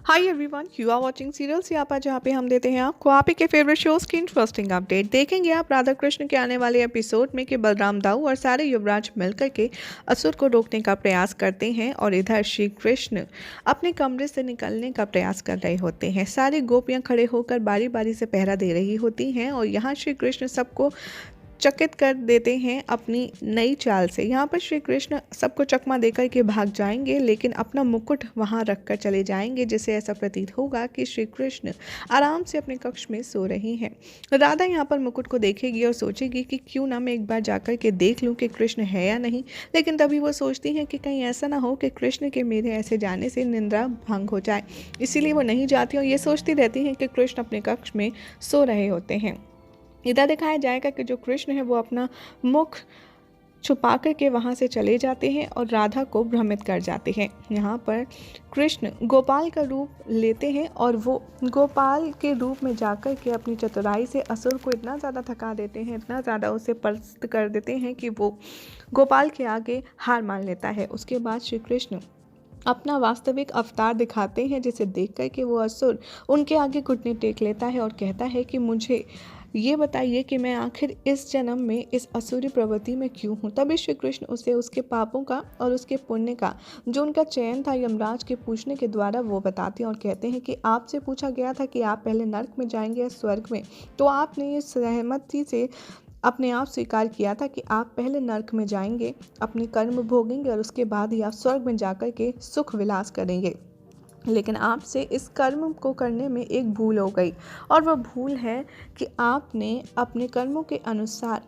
Hi everyone, you are watching serial Siyapa, जहाँ पे हम देते हैं आपको आप ही के फेवरेट शोज की इंटरेस्टिंग अपडेट। देखेंगे आप राधा कृष्ण के आने वाले एपिसोड में कि बलराम दाऊ और सारे युवराज मिलकर के असुर को रोकने का प्रयास करते हैं और इधर श्री कृष्ण अपने कमरे से निकलने का प्रयास कर रहे होते हैं। सारी गोपियां खड़े होकर बारी बारी से पहरा दे रही होती हैं और यहाँ श्री कृष्ण सबको चकित कर देते हैं अपनी नई चाल से। यहाँ पर श्री कृष्ण सबको चकमा देकर के भाग जाएंगे, लेकिन अपना मुकुट वहाँ रखकर चले जाएंगे, जिससे ऐसा प्रतीत होगा कि श्री कृष्ण आराम से अपने कक्ष में सो रही हैं। राधा यहाँ पर मुकुट को देखेगी और सोचेगी कि क्यों ना मैं एक बार जाकर के देख लूँ कि कृष्ण है या नहीं। लेकिन तभी वो सोचती हैं कि कहीं ऐसा ना हो कि कृष्ण के मेरे ऐसे जाने से निंद्रा भंग हो जाए, इसीलिए वो नहीं जाती और ये सोचती रहती हैं कि कृष्ण अपने कक्ष में सो रहे होते हैं। इधर दिखाया जाएगा कि जो कृष्ण है वो अपना मुख छुपा कर के वहाँ से चले जाते हैं और राधा को भ्रमित कर जाते हैं। यहाँ पर कृष्ण गोपाल का रूप लेते हैं और वो गोपाल के रूप में जाकर के अपनी चतुराई से असुर को इतना ज़्यादा थका देते हैं, इतना ज़्यादा उसे परास्त कर देते हैं कि वो गोपाल के आगे हार मान लेता है। उसके बाद श्री कृष्ण अपना वास्तविक अवतार दिखाते हैं, जिसे देख कर के वो असुर उनके आगे घुटने टेक लेता है और कहता है कि मुझे ये बताइए कि मैं आखिर इस जन्म में इस असुरी प्रवृत्ति में क्यों हूँ। तभी श्री कृष्ण उसे उसके पापों का और उसके पुण्य का जो उनका चयन था यमराज के पूछने के द्वारा वो बताते हैं और कहते हैं कि आपसे पूछा गया था कि आप पहले नर्क में जाएंगे या स्वर्ग में, तो आपने ये सहमति से अपने आप स्वीकार किया था कि आप पहले नर्क में जाएंगे, अपने कर्म भोगेंगे और उसके बाद ही आप स्वर्ग में जाकर के सुख विलास करेंगे। लेकिन आपसे इस कर्म को करने में एक भूल हो गई, और वह भूल है कि आपने अपने कर्मों के अनुसार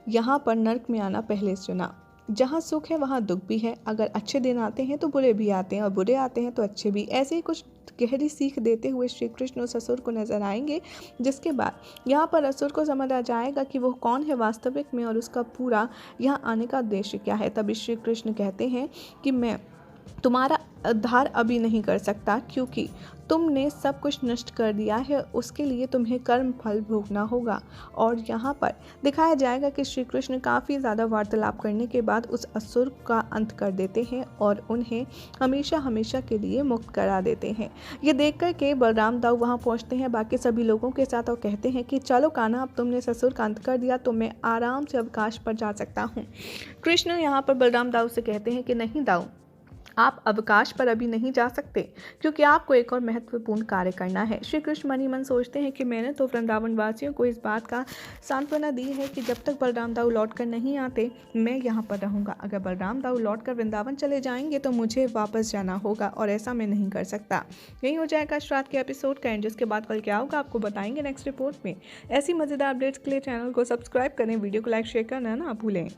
यहाँ पर नर्क में आना पहले चुना। जहाँ सुख है वहाँ दुख भी है, अगर अच्छे दिन आते हैं तो बुरे भी आते हैं और बुरे आते हैं तो अच्छे भी। ऐसे ही कुछ गहरी सीख देते हुए श्री कृष्ण उस असुर को नजर आएंगे, जिसके बाद यहाँ पर असुर को समझ आ जाएगा कि वो कौन है वास्तविक में और उसका पूरा यहाँ आने का उद्देश्य क्या है। तभी श्री कृष्ण कहते हैं कि मैं तुम्हारा उद्धार अभी नहीं कर सकता, क्योंकि तुमने सब कुछ नष्ट कर दिया है, उसके लिए तुम्हें कर्म फल भोगना होगा। और यहाँ पर दिखाया जाएगा कि श्री कृष्ण काफ़ी ज़्यादा वार्तालाप करने के बाद उस असुर का अंत कर देते हैं और उन्हें हमेशा हमेशा के लिए मुक्त करा देते हैं। ये देख कर के बलराम दाऊ वहाँ पहुँचते हैं बाकी सभी लोगों के साथ और कहते हैं कि चलो कान्हा, अब तुमने इस असुर का अंत कर दिया तो मैं आराम से अवकाश पर जा सकता हूँ। कृष्ण यहाँ पर बलराम दाऊ से कहते हैं कि नहीं दाऊ, आप अवकाश पर अभी नहीं जा सकते, क्योंकि आपको एक और महत्वपूर्ण कार्य करना है। श्री कृष्ण मन ही मन सोचते हैं कि मैंने तो वृंदावन वासियों को इस बात का सांत्वना दी है कि जब तक बलराम दाऊ लौट कर नहीं आते मैं यहाँ पर रहूँगा। अगर बलराम दाऊ लौट कर वृंदावन चले जाएंगे तो मुझे वापस जाना होगा और ऐसा मैं नहीं कर सकता। यही हो जाएगा रात के एपिसोड का एंड, जिसके बाद कल क्या होगा आपको बताएंगे नेक्स्ट रिपोर्ट में। ऐसी मज़ेदार अपडेट्स के लिए चैनल को सब्सक्राइब करें, वीडियो को लाइक शेयर करना ना भूलें।